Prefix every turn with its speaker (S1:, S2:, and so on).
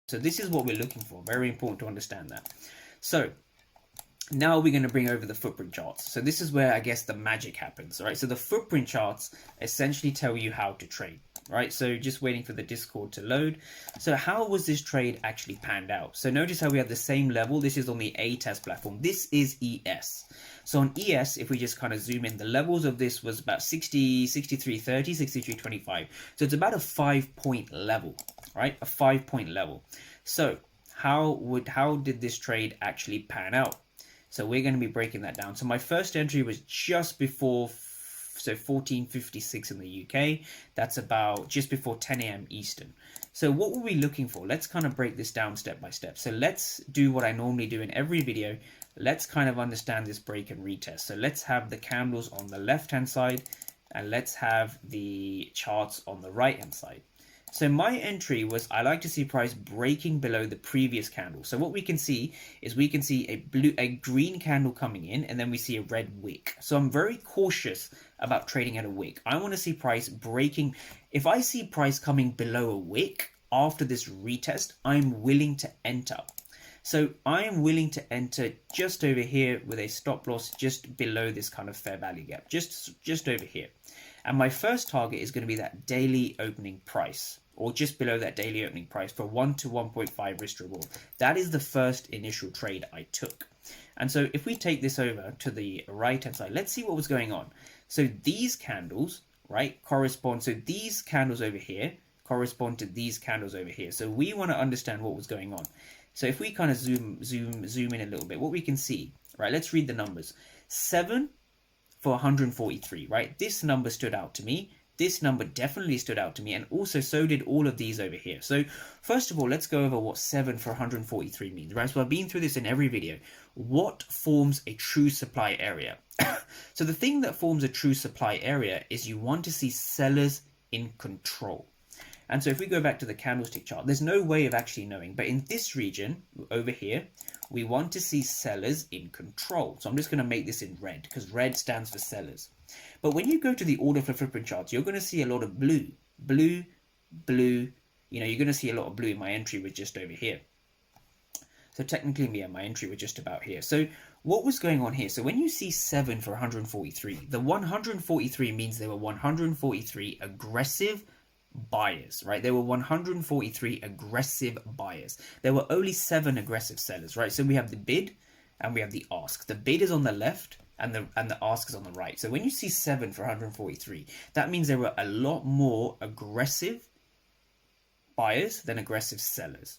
S1: So this is what we're looking for. Very important to understand that. So now we're going to bring over the footprint charts. So this is where I guess the magic happens, right? So the footprint charts essentially tell you how to trade, right? So just waiting for the Discord to load. So how was this trade actually panned out? So notice how we have the same level. This is on the A-test platform. This is ES. So on ES, if we just kind of zoom in, the levels of this was about 60, 63.30, 63.25. So it's about a 5-point level, right? A 5-point level. So how did this trade actually pan out? So we're going to be breaking that down. So my first entry was just before, so 14:56 in the UK. That's about just before 10 a.m. Eastern. So what were we looking for? Let's kind of break this down step by step. So let's do what I normally do in every video. Let's kind of understand this break and retest. So let's have the candles on the left-hand side and let's have the charts on the right-hand side. So my entry was, I like to see price breaking below the previous candle. So what we can see is we can see a green candle coming in, and then we see a red wick. So I'm very cautious about trading at a wick. I want to see price breaking. If I see price coming below a wick after this retest, I'm willing to enter. So I am willing to enter just over here with a stop loss just below this kind of fair value gap, just over here. And my first target is going to be that daily opening price, or just below that daily opening price for 1 to 1.5 risk reward. That is the first initial trade I took. And so if we take this over to the right hand side, let's see what was going on. So these candles, right, correspond, so these candles over here correspond to these candles over here. So we want to understand what was going on. So if we kind of zoom in a little bit, what we can see, right, let's read the numbers. 7 for 143, right? This number stood out to me. This number definitely stood out to me, and also so did all of these over here. So first of all, let's go over what 7 for 143 means, right? So I've been through this in every video. What forms a true supply area? So the thing that forms a true supply area is you want to see sellers in control. And so if we go back to the candlestick chart, there's no way of actually knowing. But in this region over here, we want to see sellers in control. So I'm just going to make this in red because red stands for sellers. But when you go to the order flow footprint charts, you're going to see a lot of blue. Blue. You know, you're going to see a lot of blue. My entry was just over here. So technically, yeah, my entry was just about here. So what was going on here? So when you see 7 for 143, the 143 means there were 143 aggressive buyers, right? There were 143 aggressive buyers. There were only 7 aggressive sellers, right? So we have the bid and we have the ask. The bid is on the left and the ask is on the right. So when you see 7 for 143, that means there were a lot more aggressive buyers than aggressive sellers.